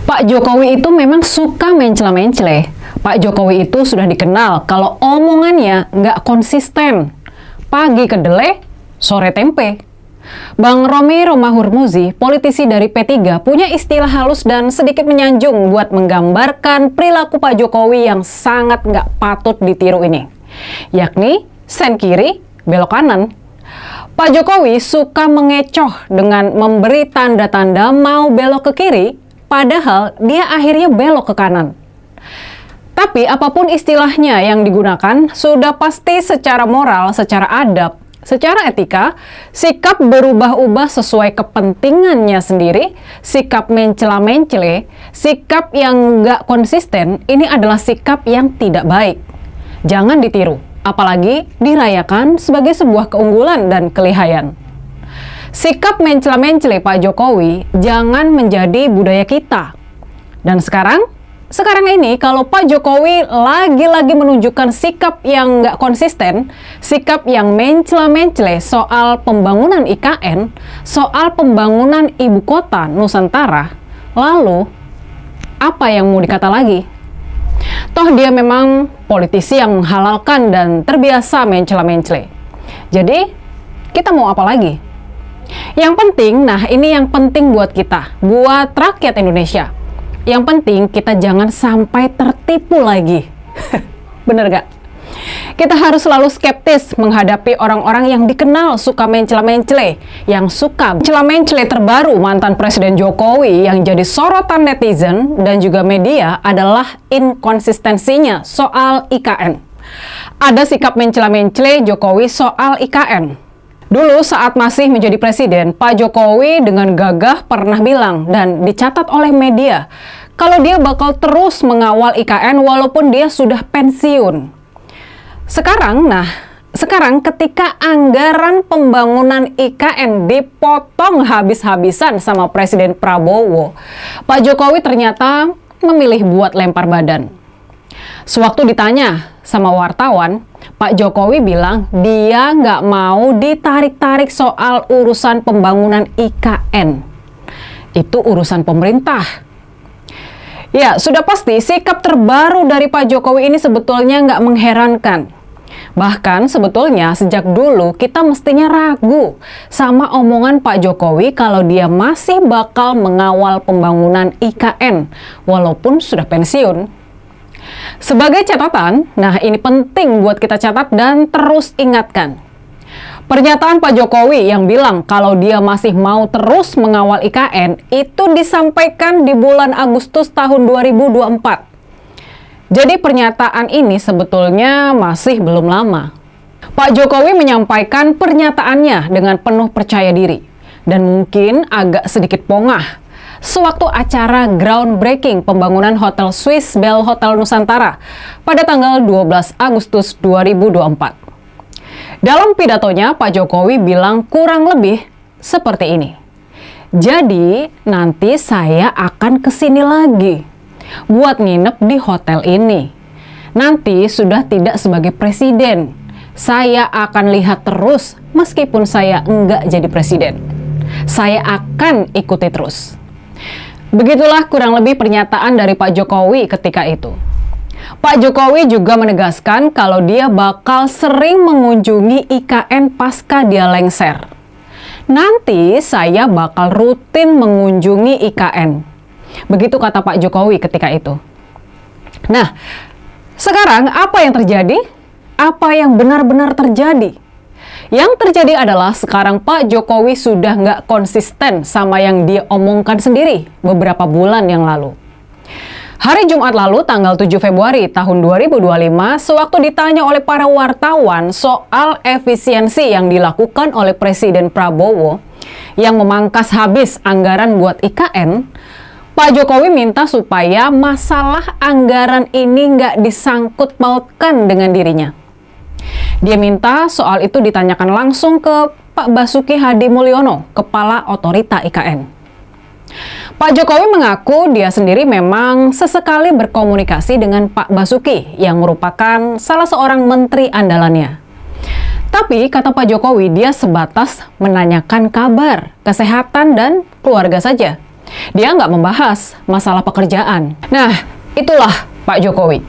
Pak Jokowi itu memang suka mencela-mencele. Pak Jokowi itu sudah dikenal kalau omongannya nggak konsisten. Pagi kedelai, sore tempe. Bang Romi Romahur-Muzi, politisi dari P3, punya istilah halus dan sedikit menyanjung buat menggambarkan perilaku Pak Jokowi yang sangat nggak patut ditiru ini. Yakni, sen kiri, belok kanan. Pak Jokowi suka mengecoh dengan memberi tanda-tanda mau belok ke kiri, padahal dia akhirnya belok ke kanan. Tapi apapun istilahnya yang digunakan, sudah pasti secara moral, secara adab, secara etika, sikap berubah-ubah sesuai kepentingannya sendiri, sikap mencela-mencele, sikap yang nggak konsisten, ini adalah sikap yang tidak baik. Jangan ditiru, apalagi dirayakan sebagai sebuah keunggulan dan kelihayan. Sikap mencela-mencele Pak Jokowi jangan menjadi budaya kita. Dan sekarang ini kalau Pak Jokowi lagi-lagi menunjukkan sikap yang nggak konsisten, sikap yang mencela-mencele soal pembangunan IKN, soal pembangunan ibu kota Nusantara, lalu apa yang mau dikata lagi? Toh dia memang politisi yang menghalalkan dan terbiasa mencela-mencele. Jadi kita mau apa lagi? Yang penting, nah ini yang penting buat kita, buat rakyat Indonesia. Yang penting kita jangan sampai tertipu lagi. Bener gak? Kita harus selalu skeptis menghadapi orang-orang yang dikenal suka mencela-mencele. Yang suka mencela-mencele terbaru mantan Presiden Jokowi yang jadi sorotan netizen dan juga media adalah inkonsistensinya soal IKN. Ada sikap mencela-mencele Jokowi soal IKN. Dulu saat masih menjadi presiden, Pak Jokowi dengan gagah pernah bilang dan dicatat oleh media kalau dia bakal terus mengawal IKN walaupun dia sudah pensiun. Sekarang ketika anggaran pembangunan IKN dipotong habis-habisan sama Presiden Prabowo, Pak Jokowi ternyata memilih buat lempar badan. Sewaktu ditanya sama wartawan, Pak Jokowi bilang dia nggak mau ditarik-tarik soal urusan pembangunan IKN. Itu urusan pemerintah. Ya, sudah pasti sikap terbaru dari Pak Jokowi ini sebetulnya nggak mengherankan. Bahkan sebetulnya sejak dulu kita mestinya ragu sama omongan Pak Jokowi kalau dia masih bakal mengawal pembangunan IKN walaupun sudah pensiun. Sebagai catatan, nah ini penting buat kita catat dan terus ingatkan. Pernyataan Pak Jokowi yang bilang kalau dia masih mau terus mengawal IKN itu disampaikan di bulan Agustus tahun 2024. Jadi pernyataan ini sebetulnya masih belum lama. Pak Jokowi menyampaikan pernyataannya dengan penuh percaya diri dan mungkin agak sedikit pongah sewaktu acara groundbreaking pembangunan Hotel Swiss Bell Hotel Nusantara pada tanggal 12 Agustus 2024. Dalam pidatonya, Pak Jokowi bilang kurang lebih seperti ini. Jadi, nanti saya akan kesini lagi buat nginep di hotel ini. Nanti sudah tidak sebagai presiden. Saya akan lihat terus meskipun saya enggak jadi presiden. Saya akan ikuti terus. Begitulah kurang lebih pernyataan dari Pak Jokowi ketika itu. Pak Jokowi juga menegaskan kalau dia bakal sering mengunjungi IKN pasca dia lengser. Nanti saya bakal rutin mengunjungi IKN. Begitu kata Pak Jokowi ketika itu. Nah, sekarang apa yang terjadi? Apa yang benar-benar terjadi? Yang terjadi adalah sekarang Pak Jokowi sudah nggak konsisten sama yang dia omongkan sendiri beberapa bulan yang lalu. Hari Jumat lalu, tanggal 7 Februari tahun 2025, sewaktu ditanya oleh para wartawan soal efisiensi yang dilakukan oleh Presiden Prabowo yang memangkas habis anggaran buat IKN, Pak Jokowi minta supaya masalah anggaran ini nggak disangkut pautkan dengan dirinya. Dia minta soal itu ditanyakan langsung ke Pak Basuki Hadi Mulyono, Kepala Otorita IKN. Pak Jokowi mengaku dia sendiri memang sesekali berkomunikasi dengan Pak Basuki yang merupakan salah seorang menteri andalannya. Tapi kata Pak Jokowi dia sebatas menanyakan kabar, kesehatan dan keluarga saja. Dia nggak membahas masalah pekerjaan. Nah, itulah Pak Jokowi.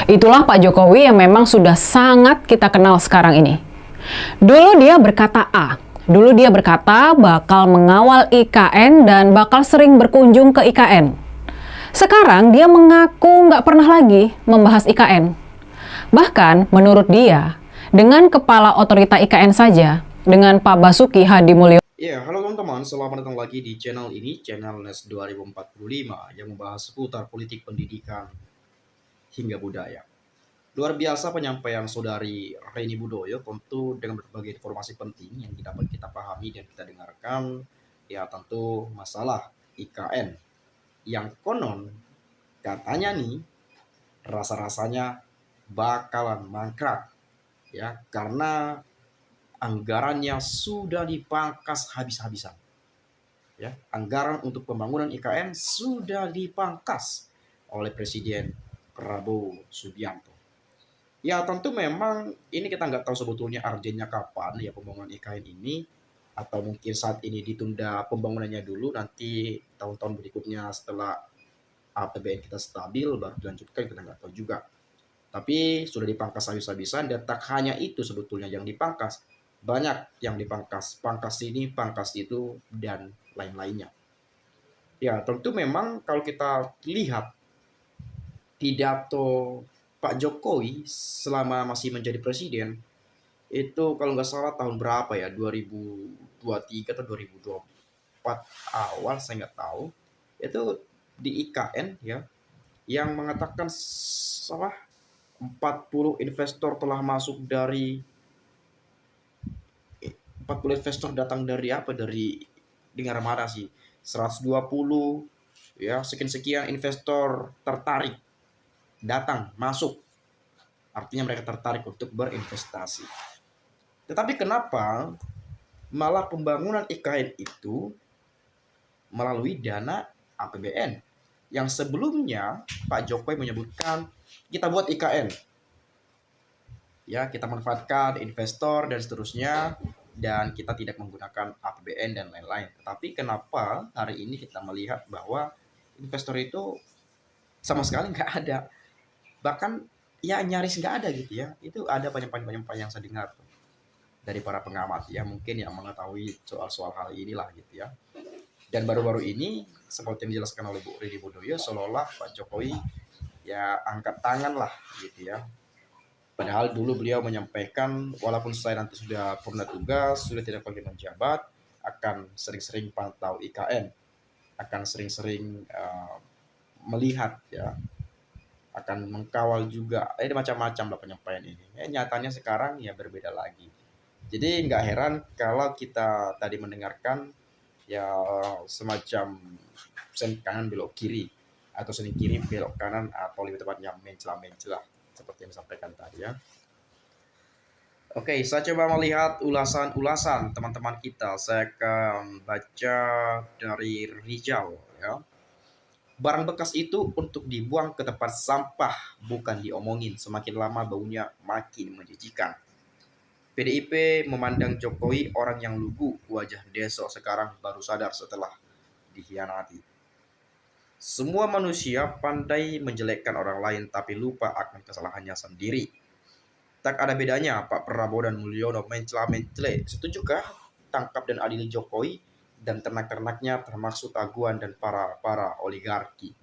Itulah Pak Jokowi yang memang sudah sangat kita kenal sekarang ini. Dulu dia berkata A. Dulu dia berkata bakal mengawal IKN dan bakal sering berkunjung ke IKN. Sekarang dia mengaku nggak pernah lagi membahas IKN. Bahkan menurut dia, dengan kepala otorita IKN saja, dengan Pak Basuki Hadimulyono. Ya, halo teman-teman, selamat datang lagi di channel ini, channel NES 2045 yang membahas seputar politik pendidikan hingga budaya. Luar biasa penyampaian Saudari Reni Budoyo, tentu dengan berbagai informasi penting yang dapat kita pahami dan kita dengarkan, ya tentu masalah IKN yang konon katanya nih rasa-rasanya bakalan mangkrak, ya karena anggarannya sudah dipangkas habis-habisan. Ya, anggaran untuk pembangunan IKN sudah dipangkas oleh Presiden Prabowo Subianto. Ya tentu memang ini kita nggak tahu sebetulnya urgennya kapan ya pembangunan IKN ini, atau mungkin saat ini ditunda pembangunannya dulu, nanti tahun-tahun berikutnya setelah APBN kita stabil baru dilanjutkan, kita nggak tahu juga. Tapi sudah dipangkas habis-habisan, dan tak hanya itu sebetulnya yang dipangkas, banyak yang dipangkas, pangkas ini, pangkas itu, dan lain-lainnya. Ya tentu memang kalau kita lihat pidato Pak Jokowi selama masih menjadi presiden, itu kalau nggak salah tahun berapa ya, 2023 atau 2024 awal, saya nggak tahu, itu di IKN ya, yang mengatakan salah 40 investor telah masuk dari 40 investor datang dari apa, dari dengar mana sih, 120 ya, sekian-sekian investor tertarik datang masuk, artinya mereka tertarik untuk berinvestasi. Tetapi kenapa malah pembangunan IKN itu melalui dana APBN yang sebelumnya Pak Jokowi menyebutkan kita buat IKN ya, kita manfaatkan investor dan seterusnya, dan kita tidak menggunakan APBN dan lain-lain. Tetapi kenapa hari ini kita melihat bahwa investor itu sama sekali nggak ada, bahkan ya nyaris nggak ada gitu ya. Itu ada penyampaian yang saya dengar dari para pengamat ya, mungkin yang mengetahui soal hal inilah gitu ya. Dan baru-baru ini seperti yang dijelaskan oleh Bu Reni Budoyo, seolah-olah Pak Jokowi ya angkat tangan lah gitu ya. Padahal dulu beliau menyampaikan, walaupun saya nanti sudah purna tugas, sudah tidak lagi menjabat, akan sering-sering pantau IKN, akan sering-sering melihat ya, akan mengkawal juga. Macam-macam lah penyampaian ini. Nyatanya sekarang ya berbeda lagi. Jadi nggak heran kalau kita tadi mendengarkan ya semacam sen kanan belok kiri, atau sen kiri belok kanan, atau lebih tepatnya mencela-mencela seperti yang disampaikan tadi ya. Oke, saya coba melihat ulasan-ulasan teman-teman kita. Saya akan baca dari Rijal ya. Barang bekas itu untuk dibuang ke tempat sampah, bukan diomongin. Semakin lama baunya makin menjijikan. PDIP memandang Jokowi orang yang lugu, wajah Deso sekarang baru sadar setelah dikhianati. Semua manusia pandai menjelekkan orang lain tapi lupa akan kesalahannya sendiri. Tak ada bedanya Pak Prabowo dan Mulyono mencela-mencela. Setujukah tangkap dan adili Jokowi dan ternak-ternaknya, termasuk Taguan dan para oligarki?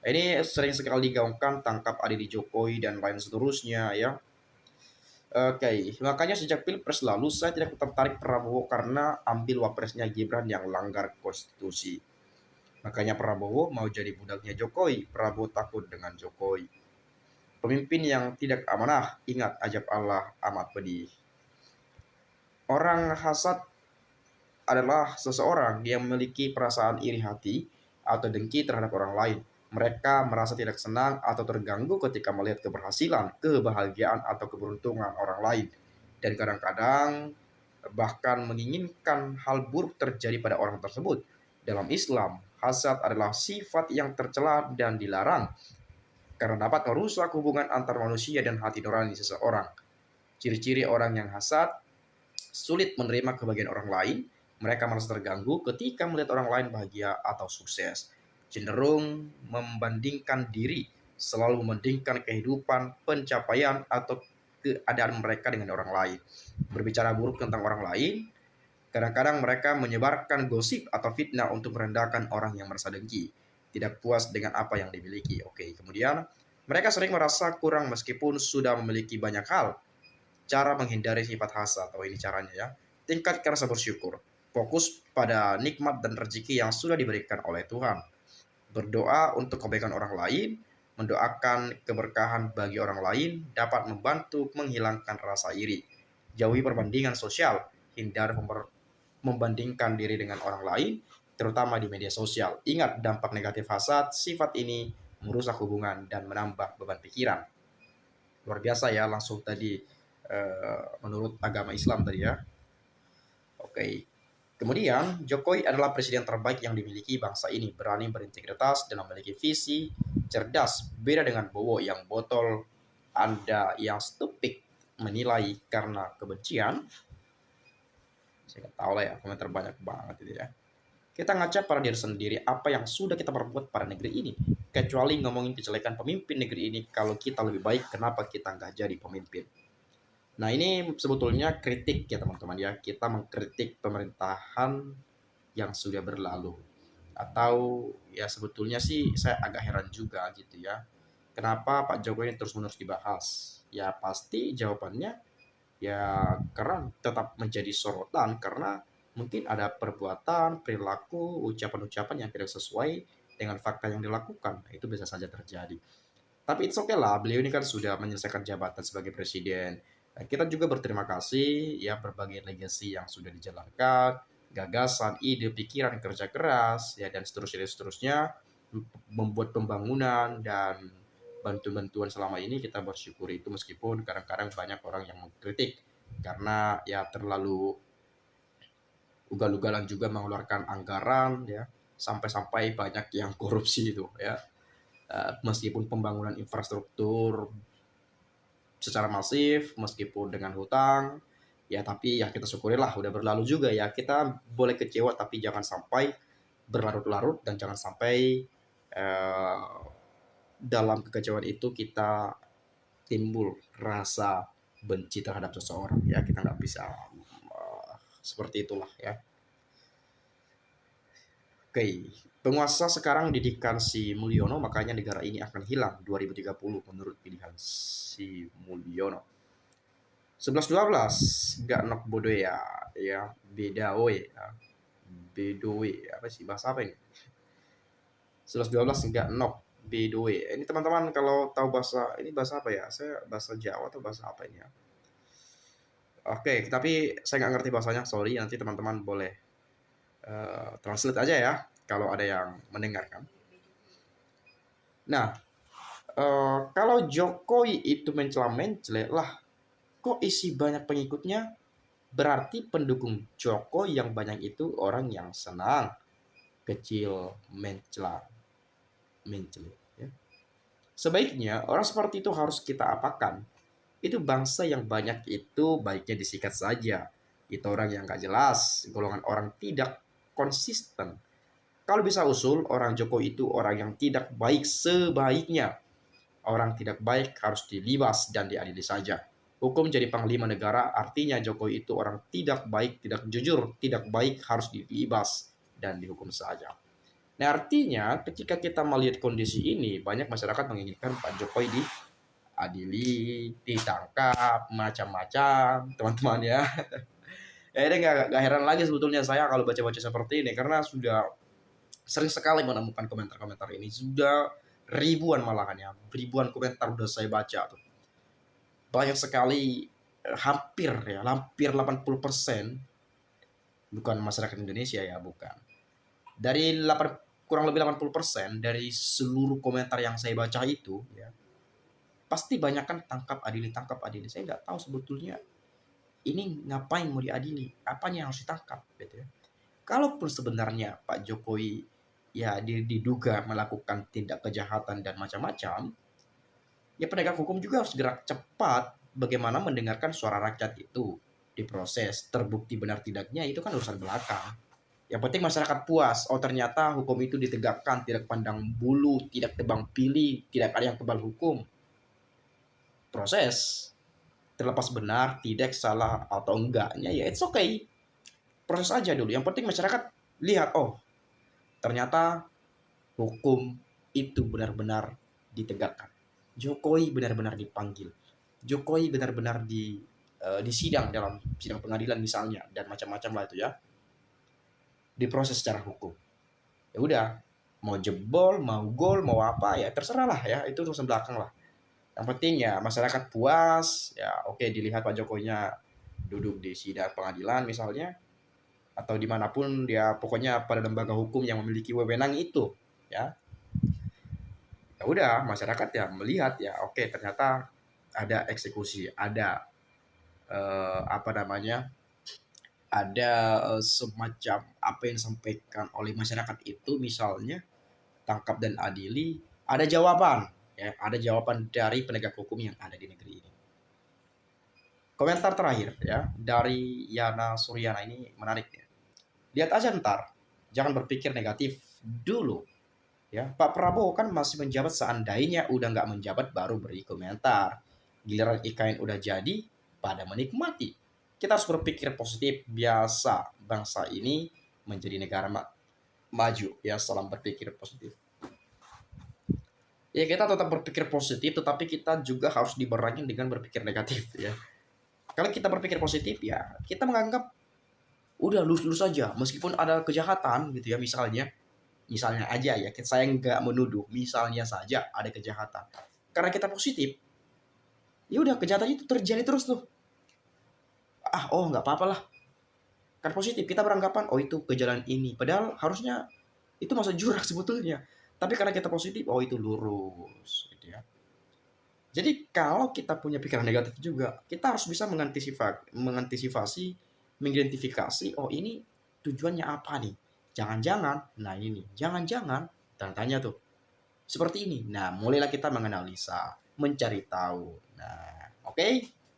Ini sering sekali digaungkan, tangkap adili Jokowi dan lain seterusnya ya. Oke, makanya sejak Pilpres lalu saya tidak tertarik Prabowo karena ambil wapresnya Gibran yang langgar konstitusi. Makanya Prabowo mau jadi budaknya Jokowi. Prabowo takut dengan Jokowi. Pemimpin yang tidak amanah, ingat ajab Allah amat pedih. Orang hasad adalah seseorang yang memiliki perasaan iri hati atau dengki terhadap orang lain. Mereka merasa tidak senang atau terganggu ketika melihat keberhasilan, kebahagiaan, atau keberuntungan orang lain. Dan kadang-kadang bahkan menginginkan hal buruk terjadi pada orang tersebut. Dalam Islam, hasad adalah sifat yang tercela dan dilarang karena dapat merusak hubungan antar manusia dan hati nurani seseorang. Ciri-ciri orang yang hasad: sulit menerima kebahagiaan orang lain, Mereka merasa terganggu ketika melihat orang lain bahagia atau sukses, cenderung membandingkan diri, selalu membandingkan kehidupan, pencapaian, atau keadaan mereka dengan orang lain. Berbicara buruk tentang orang lain, kadang-kadang mereka menyebarkan gosip atau fitnah untuk merendahkan orang yang merasa dengki, tidak puas dengan apa yang dimiliki. Oke, kemudian mereka sering merasa kurang meskipun sudah memiliki banyak hal. Cara menghindari sifat hasad, atau ini caranya ya. Tingkatkan rasa bersyukur. Fokus pada nikmat dan rezeki yang sudah diberikan oleh Tuhan. Berdoa untuk kebaikan orang lain, mendoakan keberkahan bagi orang lain dapat membantu menghilangkan rasa iri. Jauhi perbandingan sosial, hindari membandingkan diri dengan orang lain, terutama di media sosial. Ingat dampak negatif hasad, sifat ini merusak hubungan dan menambah beban pikiran. Luar biasa ya, langsung tadi menurut agama Islam tadi ya. Oke. Kemudian, Jokowi adalah presiden terbaik yang dimiliki bangsa ini, berani berintegritas dan memiliki visi cerdas. Beda dengan Bowo yang botol, Anda yang stupid menilai karena kebencian. Saya nggak tahu lah ya, komentar banyak banget itu ya. Kita ngaca pada diri sendiri apa yang sudah kita perbuat pada negeri ini. Kecuali ngomongin kejelekan pemimpin negeri ini, kalau kita lebih baik, kenapa kita nggak jadi pemimpin? Nah, ini sebetulnya kritik ya teman-teman ya. Kita mengkritik pemerintahan yang sudah berlalu. Atau ya sebetulnya sih saya agak heran juga gitu ya. Kenapa Pak Jokowi ini terus-menerus dibahas? Ya pasti jawabannya ya karena tetap menjadi sorotan karena mungkin ada perbuatan, perilaku, ucapan-ucapan yang tidak sesuai dengan fakta yang dilakukan. Itu bisa saja terjadi. Tapi it's okay lah, beliau ini kan sudah menyelesaikan jabatan sebagai presiden. Nah, kita juga berterima kasih ya berbagai legasi yang sudah dijalankan, gagasan, ide, pikiran, kerja keras, ya dan seterusnya, membuat pembangunan dan bantuan-bantuan selama ini kita bersyukur itu meskipun kadang-kadang banyak orang yang mengkritik karena ya terlalu ugal-ugalan juga mengeluarkan anggaran ya sampai-sampai banyak yang korupsi itu ya. Meskipun pembangunan infrastruktur secara masif, meskipun dengan hutang, ya tapi ya kita syukurilah udah berlalu juga ya. Kita boleh kecewa tapi jangan sampai berlarut-larut dan jangan sampai dalam kekecewaan itu kita timbul rasa benci terhadap seseorang ya. Kita nggak bisa seperti itulah ya. Oke, penguasa sekarang didikan si Mulyono, makanya negara ini akan hilang 2030 menurut pilihan si Mulyono. 11-12, gak nok bodoh ya, bedawe ya, bedowe, apa sih bahasa apa ini? 11-12 gak nok bedowe. Ini teman-teman kalau tahu bahasa, ini bahasa apa ya? Saya bahasa Jawa atau bahasa apa ini ya? Oke, tapi saya nggak ngerti bahasanya, sorry. Nanti teman-teman boleh translate aja ya kalau ada yang mendengarkan. Nah, kalau Jokowi itu mencela-mencela lah, kok isi banyak pengikutnya? Berarti pendukung Jokowi yang banyak itu orang yang senang kecil mencela. Ya. Sebaiknya orang seperti itu harus kita apakan? Itu bangsa yang banyak itu baiknya disikat saja. Itu orang yang gak jelas, golongan orang tidak konsisten. Kalau bisa usul, orang Jokowi itu orang yang tidak baik sebaiknya. Orang tidak baik harus dilibas dan diadili saja. Hukum jadi panglima negara artinya Jokowi itu orang tidak baik, tidak jujur, tidak baik harus dilibas dan dihukum saja. Nah artinya ketika kita melihat kondisi ini, banyak masyarakat menginginkan Pak Jokowi diadili, ditangkap, macam-macam, teman-teman ya. Ya ini nggak heran lagi sebetulnya saya kalau baca-baca seperti ini karena sudah sering sekali menemukan komentar-komentar ini, sudah ribuan malahan ya, ribuan komentar udah saya baca tuh. Banyak sekali hampir 80% bukan masyarakat Indonesia ya, bukan. Dari kurang lebih 80% dari seluruh komentar yang saya baca itu ya, pasti banyak kan tangkap adili. Saya nggak tahu sebetulnya ini ngapain mau diadili, apanya yang harus ditangkap gitu ya. Kalaupun sebenarnya Pak Jokowi ya diduga melakukan tindak kejahatan dan macam-macam, ya penegak hukum juga harus gerak cepat bagaimana mendengarkan suara rakyat itu. diproses, terbukti benar tidaknya itu kan urusan belakang. Yang penting masyarakat puas, oh ternyata hukum itu ditegakkan, tidak pandang bulu, tidak tebang pilih, tidak ada yang kebal hukum. Proses, terlepas benar, tidak, salah, atau enggaknya, ya it's okay. Proses aja dulu. Yang penting masyarakat lihat, oh ternyata hukum itu benar-benar ditegakkan. Jokowi benar-benar dipanggil. Jokowi benar-benar di sidang, dalam sidang pengadilan misalnya, dan macam-macam lah itu ya. Diproses secara hukum. Ya udah, mau jebol, mau gol, mau apa ya terserah lah ya, itu urusan belakang lah. Yang penting ya masyarakat puas, ya oke, dilihat Pak Jokowinya duduk di sidang pengadilan misalnya, atau dimanapun dia, pokoknya pada lembaga hukum yang memiliki wewenang itu, ya. Ya udah, masyarakat ya melihat ya, oke ternyata ada eksekusi, ada apa namanya, ada semacam apa yang disampaikan oleh masyarakat itu, misalnya tangkap dan adili, ada jawaban, ya, ada jawaban dari penegak hukum yang ada di negeri ini. Komentar terakhir ya dari Yana Suryana ini menarik ya. Lihat aja ntar, jangan berpikir negatif dulu. Ya, Pak Prabowo kan masih menjabat, seandainya udah nggak menjabat baru beri komentar. Giliran IKN udah jadi, pada menikmati. Kita harus berpikir positif, biasa bangsa ini menjadi negara maju. Ya, salam berpikir positif. Ya, kita tetap berpikir positif, tetapi kita juga harus dibarengi dengan berpikir negatif ya. Kalau kita berpikir positif ya, kita menganggap udah lurus-lurus saja, meskipun ada kejahatan gitu ya, misalnya aja ya, saya nggak menuduh, misalnya saja ada kejahatan, karena kita positif, ya udah kejahatan itu terjadi terus tuh, oh nggak apa-apa lah, kan positif, kita beranggapan oh itu kejadian ini, padahal harusnya itu masuk jurang sebetulnya, tapi karena kita positif, oh itu lurus gitu ya. Jadi kalau kita punya pikiran negatif juga, kita harus bisa mengantisipasi, mengidentifikasi, oh ini tujuannya apa nih? Jangan-jangan, nah ini, jangan-jangan, tanya tuh, seperti ini. Nah, mulailah kita menganalisa, mencari tahu. Nah, oke,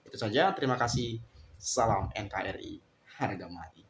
itu saja. Terima kasih. Salam NKRI, harga mati.